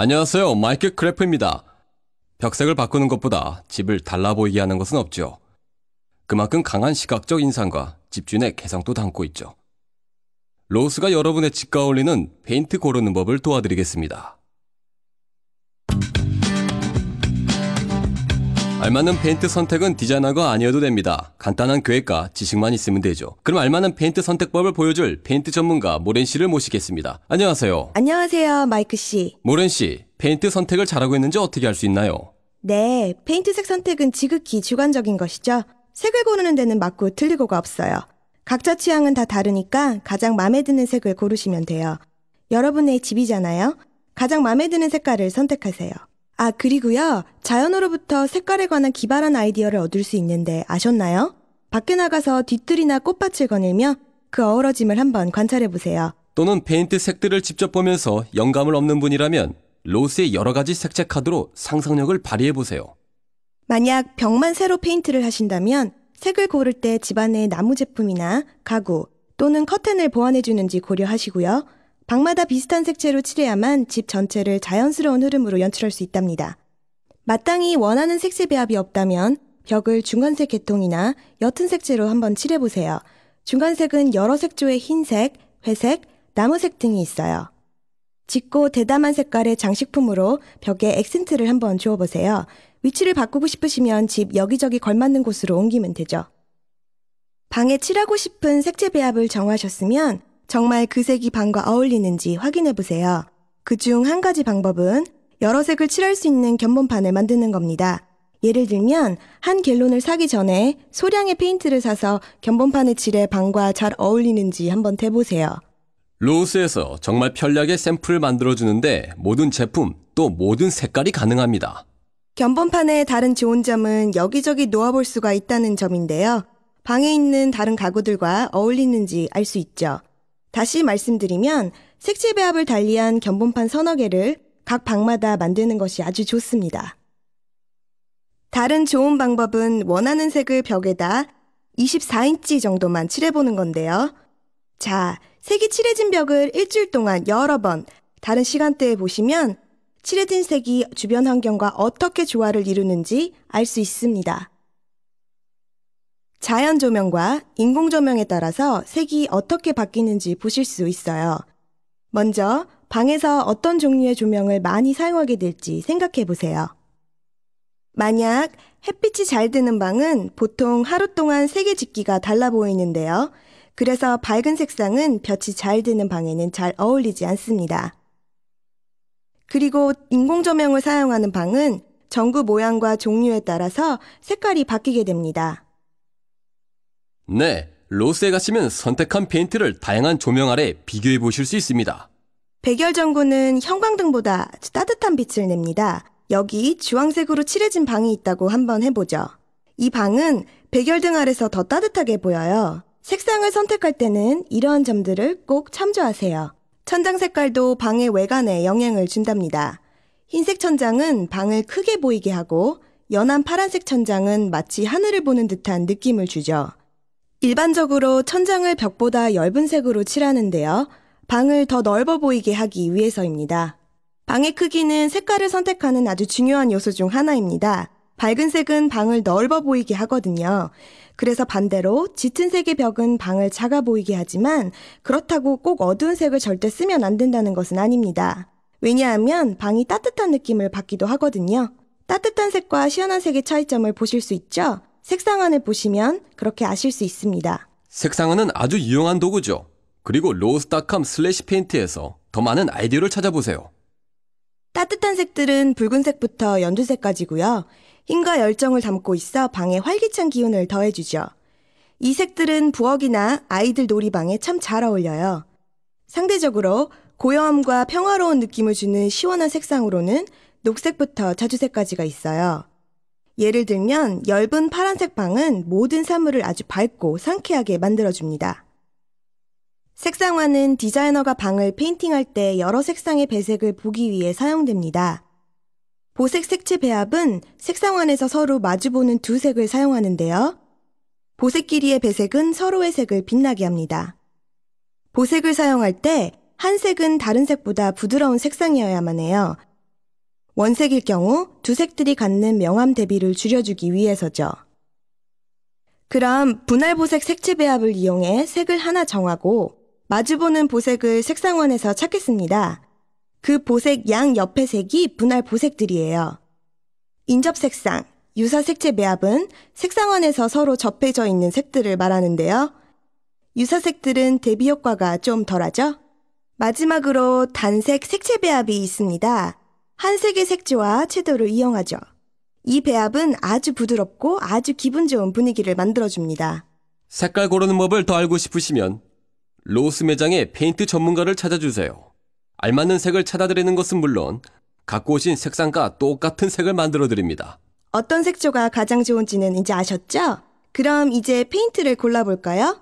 안녕하세요. 마이클 크래프입니다. 벽색을 바꾸는 것보다 집을 달라 보이게 하는 것은 없죠. 그만큼 강한 시각적 인상과 집주인의 개성도 담고 있죠. 로스가 여러분의 집과 어울리는 페인트 고르는 법을 도와드리겠습니다. 알맞는 페인트 선택은 디자이너가 아니어도 됩니다. 간단한 계획과 지식만 있으면 되죠. 그럼 알맞는 페인트 선택법을 보여줄 페인트 전문가 모렌 씨를 모시겠습니다. 안녕하세요. 안녕하세요, 마이크 씨. 모렌 씨, 페인트 선택을 잘하고 있는지 어떻게 알 수 있나요? 네, 페인트색 선택은 지극히 주관적인 것이죠. 색을 고르는 데는 맞고 틀리고가 없어요. 각자 취향은 다 다르니까 가장 마음에 드는 색을 고르시면 돼요. 여러분의 집이잖아요. 가장 마음에 드는 색깔을 선택하세요. 아, 그리고요. 자연으로부터 색깔에 관한 기발한 아이디어를 얻을 수 있는데 아셨나요? 밖에 나가서 뒤뜰이나 꽃밭을 거닐며 그 어우러짐을 한번 관찰해보세요. 또는 페인트 색들을 직접 보면서 영감을 얻는 분이라면 로스의 여러 가지 색채 카드로 상상력을 발휘해보세요. 만약 벽만 새로 페인트를 하신다면 색을 고를 때 집안의 나무 제품이나 가구 또는 커튼을 보완해주는지 고려하시고요. 방마다 비슷한 색채로 칠해야만 집 전체를 자연스러운 흐름으로 연출할 수 있답니다. 마땅히 원하는 색채 배합이 없다면 벽을 중간색 계통이나 옅은 색채로 한번 칠해보세요. 중간색은 여러 색조의 흰색, 회색, 나무색 등이 있어요. 짙고 대담한 색깔의 장식품으로 벽에 액센트를 한번 주어보세요. 위치를 바꾸고 싶으시면 집 여기저기 걸맞는 곳으로 옮기면 되죠. 방에 칠하고 싶은 색채 배합을 정하셨으면 정말 그 색이 방과 어울리는지 확인해보세요. 그중 한 가지 방법은 여러 색을 칠할 수 있는 견본판을 만드는 겁니다. 예를 들면 한 갤론을 사기 전에 소량의 페인트를 사서 견본판에 칠해 방과 잘 어울리는지 한번 대보세요. 로스에서 정말 편리하게 샘플을 만들어주는데 모든 제품 또 모든 색깔이 가능합니다. 견본판의 다른 좋은 점은 여기저기 놓아볼 수가 있다는 점인데요. 방에 있는 다른 가구들과 어울리는지 알 수 있죠. 다시 말씀드리면 색채 배합을 달리한 견본판 서너 개를 각 방마다 만드는 것이 아주 좋습니다. 다른 좋은 방법은 원하는 색을 벽에다 24인치 정도만 칠해보는 건데요. 자, 색이 칠해진 벽을 일주일 동안 여러 번 다른 시간대에 보시면 칠해진 색이 주변 환경과 어떻게 조화를 이루는지 알 수 있습니다. 자연 조명과 인공 조명에 따라서 색이 어떻게 바뀌는지 보실 수 있어요. 먼저 방에서 어떤 종류의 조명을 많이 사용하게 될지 생각해 보세요. 만약 햇빛이 잘 드는 방은 보통 하루 동안 색의 짙기가 달라 보이는데요. 그래서 밝은 색상은 볕이 잘 드는 방에는 잘 어울리지 않습니다. 그리고 인공 조명을 사용하는 방은 전구 모양과 종류에 따라서 색깔이 바뀌게 됩니다. 네, 로스에 가시면 선택한 페인트를 다양한 조명 아래 비교해 보실 수 있습니다. 백열 전구는 형광등보다 따뜻한 빛을 냅니다. 여기 주황색으로 칠해진 방이 있다고 한번 해보죠. 이 방은 백열등 아래서 더 따뜻하게 보여요. 색상을 선택할 때는 이러한 점들을 꼭 참조하세요. 천장 색깔도 방의 외관에 영향을 준답니다. 흰색 천장은 방을 크게 보이게 하고 연한 파란색 천장은 마치 하늘을 보는 듯한 느낌을 주죠. 일반적으로 천장을 벽보다 엷은 색으로 칠하는데요. 방을 더 넓어 보이게 하기 위해서입니다. 방의 크기는 색깔을 선택하는 아주 중요한 요소 중 하나입니다. 밝은 색은 방을 넓어 보이게 하거든요. 그래서 반대로 짙은 색의 벽은 방을 작아 보이게 하지만 그렇다고 꼭 어두운 색을 절대 쓰면 안 된다는 것은 아닙니다. 왜냐하면 방이 따뜻한 느낌을 받기도 하거든요. 따뜻한 색과 시원한 색의 차이점을 보실 수 있죠? 색상안을 보시면 그렇게 아실 수 있습니다. 색상은 아주 유용한 도구죠. 그리고 rose.com/paint에서 더 많은 아이디어를 찾아보세요. 따뜻한 색들은 붉은색부터 연두색까지고요. 힘과 열정을 담고 있어 방에 활기찬 기운을 더해주죠. 이 색들은 부엌이나 아이들 놀이방에 참 잘 어울려요. 상대적으로 고요함과 평화로운 느낌을 주는 시원한 색상으로는 녹색부터 자주색까지가 있어요. 예를 들면 엷은 파란색 방은 모든 사물을 아주 밝고 상쾌하게 만들어줍니다. 색상화는 디자이너가 방을 페인팅할 때 여러 색상의 배색을 보기 위해 사용됩니다. 보색 색채 배합은 색상환에서 서로 마주보는 두 색을 사용하는데요. 보색 길이의 배색은 서로의 색을 빛나게 합니다. 보색을 사용할 때 한 색은 다른 색보다 부드러운 색상이어야만 해요. 원색일 경우 두 색들이 갖는 명암 대비를 줄여주기 위해서죠. 그럼 분할 보색 색채 배합을 이용해 색을 하나 정하고 마주보는 보색을 색상원에서 찾겠습니다. 그 보색 양 옆의 색이 분할 보색들이에요. 인접 색상, 유사 색채 배합은 색상원에서 서로 접해져 있는 색들을 말하는데요. 유사 색들은 대비 효과가 좀 덜하죠? 마지막으로 단색 색채 배합이 있습니다. 한 색의 색조와 채도를 이용하죠. 이 배합은 아주 부드럽고 아주 기분 좋은 분위기를 만들어줍니다. 색깔 고르는 법을 더 알고 싶으시면 로스 매장의 페인트 전문가를 찾아주세요. 알맞는 색을 찾아드리는 것은 물론 갖고 오신 색상과 똑같은 색을 만들어드립니다. 어떤 색조가 가장 좋은지는 이제 아셨죠? 그럼 이제 페인트를 골라볼까요?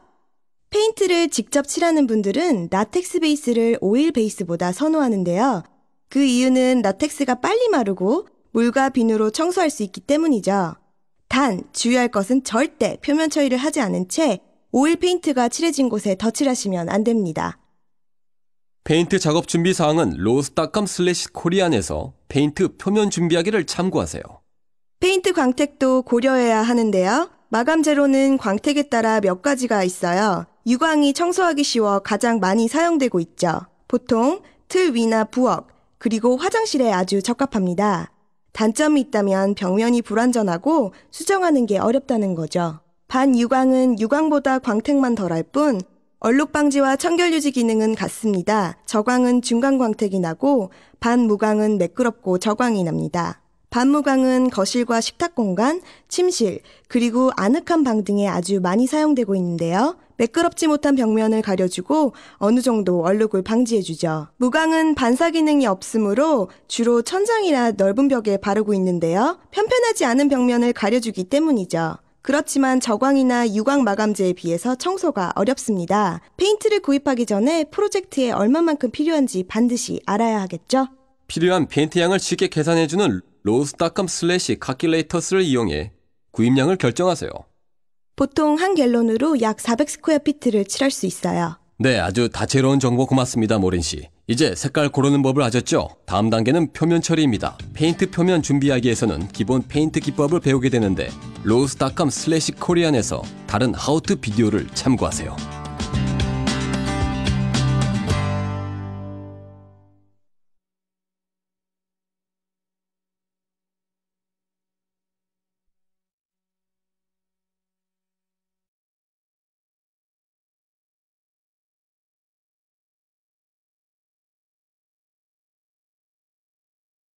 페인트를 직접 칠하는 분들은 라텍스 베이스를 오일 베이스보다 선호하는데요. 그 이유는 라텍스가 빨리 마르고 물과 비누로 청소할 수 있기 때문이죠. 단, 주의할 것은 절대 표면 처리를 하지 않은 채 오일 페인트가 칠해진 곳에 덧칠하시면 안 됩니다. 페인트 작업 준비 사항은 rose.com/korean에서 페인트 표면 준비하기를 참고하세요. 페인트 광택도 고려해야 하는데요. 마감 재료는 광택에 따라 몇 가지가 있어요. 유광이 청소하기 쉬워 가장 많이 사용되고 있죠. 보통 틀 위나 부엌, 그리고 화장실에 아주 적합합니다. 단점이 있다면 벽면이 불완전하고 수정하는 게 어렵다는 거죠. 반유광은 유광보다 광택만 덜할 뿐 얼룩 방지와 청결 유지 기능은 같습니다. 저광은 중간 광택이 나고 반무광은 매끄럽고 저광이 납니다. 반무광은 거실과 식탁 공간, 침실, 그리고 아늑한 방 등에 아주 많이 사용되고 있는데요. 매끄럽지 못한 벽면을 가려주고 어느 정도 얼룩을 방지해주죠. 무광은 반사 기능이 없으므로 주로 천장이나 넓은 벽에 바르고 있는데요. 편편하지 않은 벽면을 가려주기 때문이죠. 그렇지만 저광이나 유광 마감재에 비해서 청소가 어렵습니다. 페인트를 구입하기 전에 프로젝트에 얼마만큼 필요한지 반드시 알아야 하겠죠? 필요한 페인트 양을 쉽게 계산해주는 rose.com/calculators를 이용해 구입량을 결정하세요. 보통 한 갤런으로 약 400스퀘어피트를 칠할 수 있어요. 네, 아주 다채로운 정보 고맙습니다, 모린 씨. 이제 색깔 고르는 법을 아셨죠? 다음 단계는 표면 처리입니다. 페인트 표면 준비하기에서는 기본 페인트 기법을 배우게 되는데 rose.com/korean에서 다른 하우투 비디오를 참고하세요.